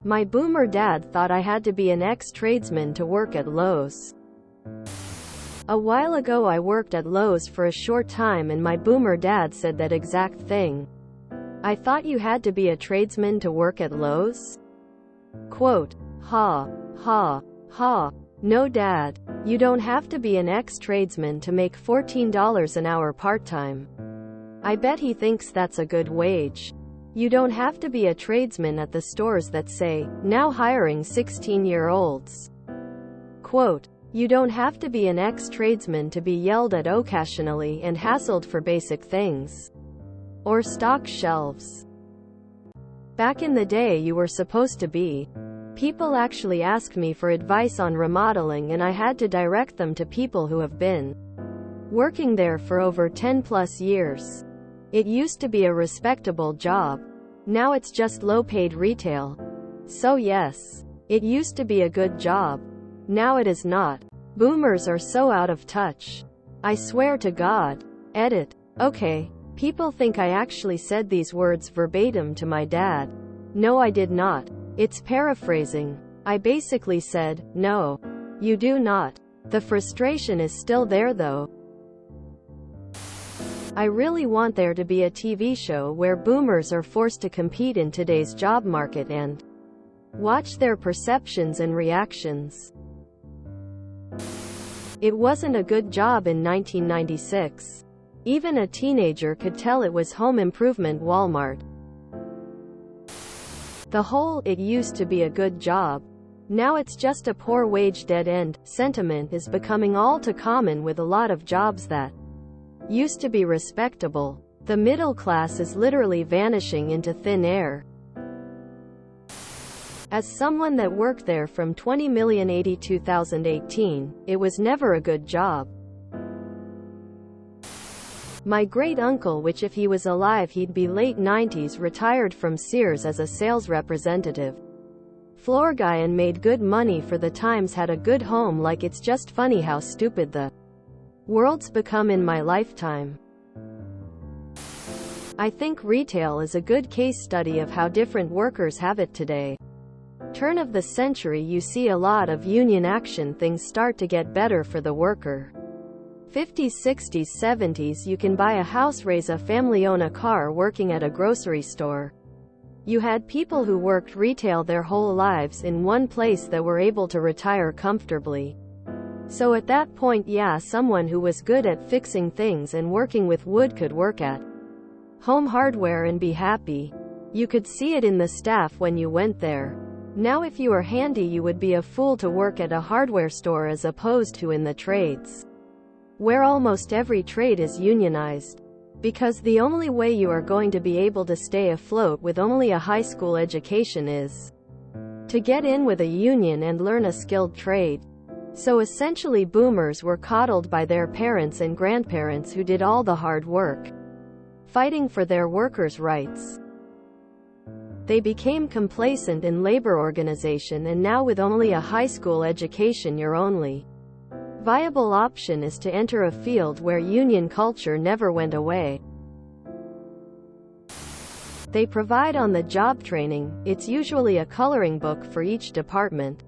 My boomer dad thought I had to be an ex-tradesman to work at Lowe's. A while ago I worked at Lowe's for a short time and my boomer dad said that exact thing. I thought you had to be a tradesman to work at Lowe's? Quote, ha, ha, ha. No dad. You don't have to be an ex-tradesman to make $14 an hour part-time. I bet he thinks that's a good wage. You don't have to be a tradesman at the stores that say, now hiring 16-year-olds. Quote, you don't have to be an ex-tradesman to be yelled at occasionally and hassled for basic things. Or stock shelves. Back in the day you were supposed to be. People actually ask me for advice on remodeling and I had to direct them to people who have been working there for over 10 plus years. It used to be a respectable job. Now it's just low-paid retail. So yes, it used to be a good job. Now it is not. Boomers are so out of touch. I swear to God. Edit. Okay. People think I actually said these words verbatim to my dad. No, I did not. It's paraphrasing. I basically said, no. You do not. The frustration is still there though. I really want there to be a TV show where boomers are forced to compete in today's job market and watch their perceptions and reactions. It wasn't a good job in 1996. Even a teenager could tell it was home improvement Walmart. The whole "it used to be a good job, now it's just a poor wage dead end" sentiment is becoming all too common with a lot of jobs that used to be respectable. The middle class is literally vanishing into thin air. As someone that worked there from 20,082,018, it was never a good job. My great-uncle, which if he was alive he'd be late 90s, retired from Sears as a sales representative. Floor guy and made good money for the times, had a good home. Like, it's just funny how stupid the world's become in my lifetime. I think retail is a good case study of how different workers have it today. Turn of the century you see a lot of union action, things start to get better for the worker. 50s, 60s, 70s you can buy a house, raise a family, own a car, working at a grocery store. You had people who worked retail their whole lives in one place that were able to retire comfortably. So at that point, yeah, someone who was good at fixing things and working with wood could work at home hardware and be happy. You could see it in the staff when you went there. Now if you are handy you would be a fool to work at a hardware store as opposed to in the trades, where almost every trade is unionized. Because the only way you are going to be able to stay afloat with only a high school education is to get in with a union and learn a skilled trade. So essentially boomers were coddled by their parents and grandparents who did all the hard work, fighting for their workers' rights. They became complacent in labor organization, and now with only a high school education your only viable option is to enter a field where union culture never went away. They provide on-the-job training. It's usually a coloring book for each department.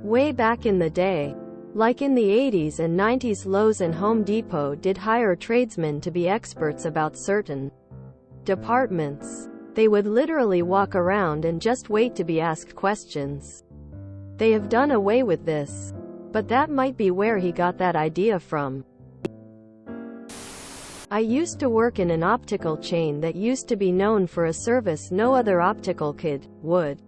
Way back in the day, like in the 80s and 90s, Lowe's and Home Depot did hire tradesmen to be experts about certain departments. They would literally walk around and just wait to be asked questions. They have done away with this. But that might be where he got that idea from. I used to work in an optical chain that used to be known for a service no other optical kid would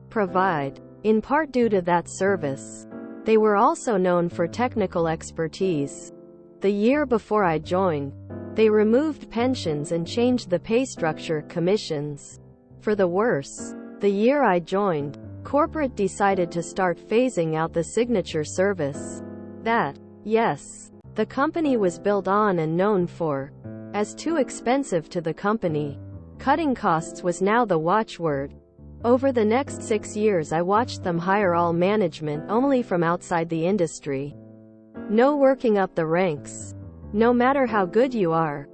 provide. In part due to that service, they were also known for technical expertise. The year before I joined, they removed pensions and changed the pay structure, commissions, for the worse. The year I joined, corporate decided to start phasing out the signature service that, yes, the company was built on and known for, as too expensive to the company. Cutting costs was now the watchword. Over the next 6 years I watched them hire all management only from outside the industry. No working up the ranks, no matter how good you are.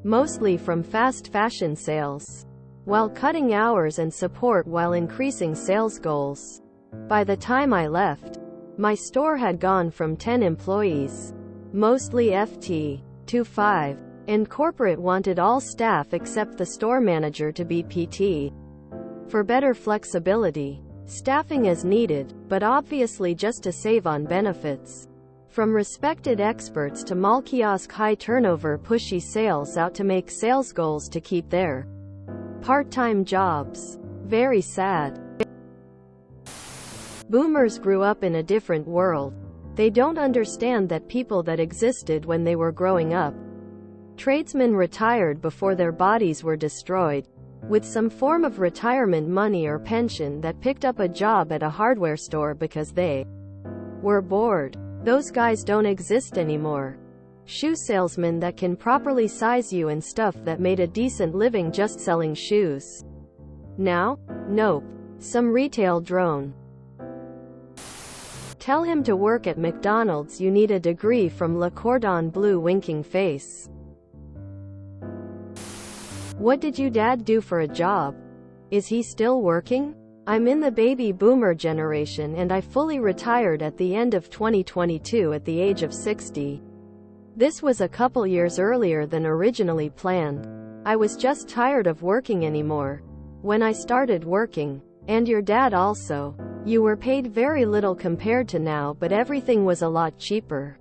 Mostly from fast fashion sales. while cutting hours and support while increasing sales goals. By the time I left, my store had gone from 10 employees, mostly FT, to 5, and corporate wanted all staff except the store manager to be PT. For better flexibility, staffing as needed, but obviously just to save on benefits. From respected experts to mall kiosk high turnover pushy sales out to make sales goals to keep their part-time jobs. Very sad. Boomers grew up in a different world. They don't understand that people that existed when they were growing up. Tradesmen retired before their bodies were destroyed, with some form of retirement money or pension that picked up a job at a hardware store because they were bored. Those guys don't exist anymore. Shoe salesmen that can properly size you and stuff that made a decent living just selling shoes. Now? Nope. Some retail drone. Tell him to work at McDonald's, you need a degree from Le Cordon Bleu winking face. What did you dad do for a job? Is he still working? I'm in the baby boomer generation and I fully retired at the end of 2022 at the age of 60. This was a couple years earlier than originally planned. I was just tired of working anymore when I started working. And your dad also. You were paid very little compared to now, but everything was a lot cheaper.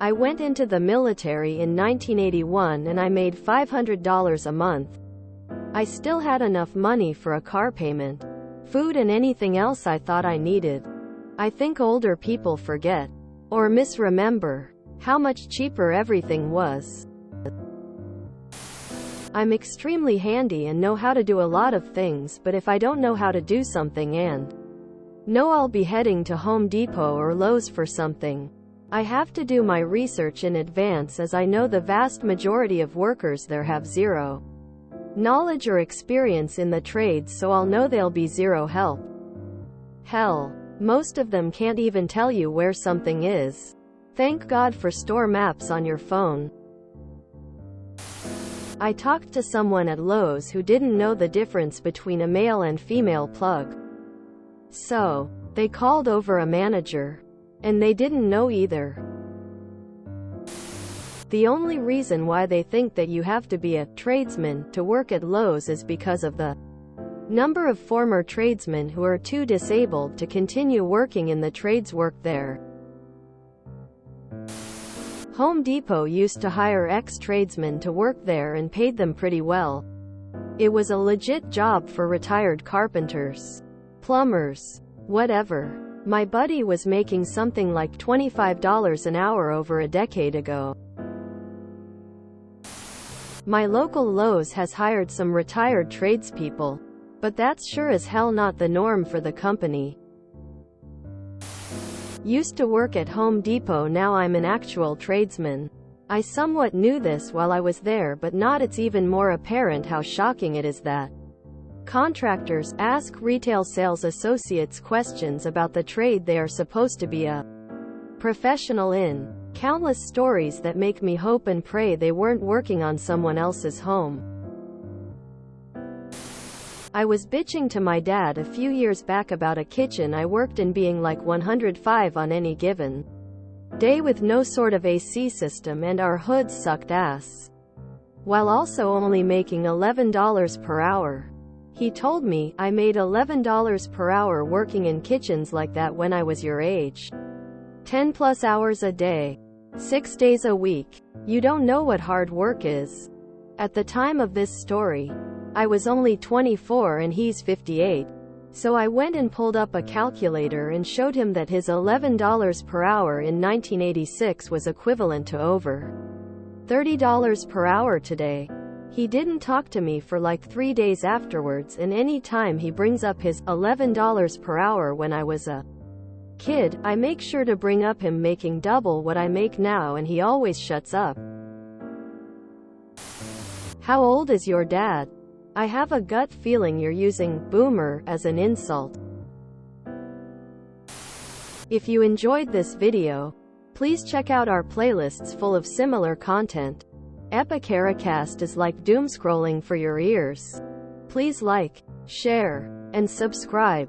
I went into the military in 1981 and I made $500 a month. I still had enough money for a car payment, food and anything else I thought I needed. I think older people forget, or misremember, how much cheaper everything was. I'm extremely handy and know how to do a lot of things, but if I don't know how to do something and know I'll be heading to Home Depot or Lowe's for something, I have to do my research in advance, as I know the vast majority of workers there have zero knowledge or experience in the trades, so I'll know they'll be zero help. Hell, most of them can't even tell you where something is. Thank God for store maps on your phone. I talked to someone at Lowe's who didn't know the difference between a male and female plug. So, they called over a manager, and they didn't know either. The only reason why they think that you have to be a tradesman to work at Lowe's is because of the number of former tradesmen who are too disabled to continue working in the trades work there. Home Depot used to hire ex-tradesmen to work there and paid them pretty well. It was a legit job for retired carpenters, plumbers, whatever. My buddy was making something like $25 an hour over a decade ago. My local Lowe's has hired some retired tradespeople, but that's sure as hell not the norm for the company. Used to work at Home Depot, now I'm an actual tradesman. I somewhat knew this while I was there, but not it's even more apparent how shocking it is that contractors ask retail sales associates questions about the trade they are supposed to be a professional in. Countless stories that make me hope and pray they weren't working on someone else's home. I was bitching to my dad a few years back about a kitchen I worked in being like 105 on any given day with no sort of AC system, and our hoods sucked ass, while also only making $11 per hour. He told me, I made $11 per hour working in kitchens like that when I was your age. 10 plus hours a day. 6 days a week. You don't know what hard work is. At the time of this story, I was only 24 and he's 58. So I went and pulled up a calculator and showed him that his $11 per hour in 1986 was equivalent to over $30 per hour today. He didn't talk to me for like 3 days afterwards, and any time he brings up his $11 per hour when I was a kid, I make sure to bring up him making double what I make now, and he always shuts up. How old is your dad? I have a gut feeling you're using boomer as an insult. If you enjoyed this video, please check out our playlists full of similar content. Epicaricast is like doom scrolling for your ears. Please like, share, and subscribe.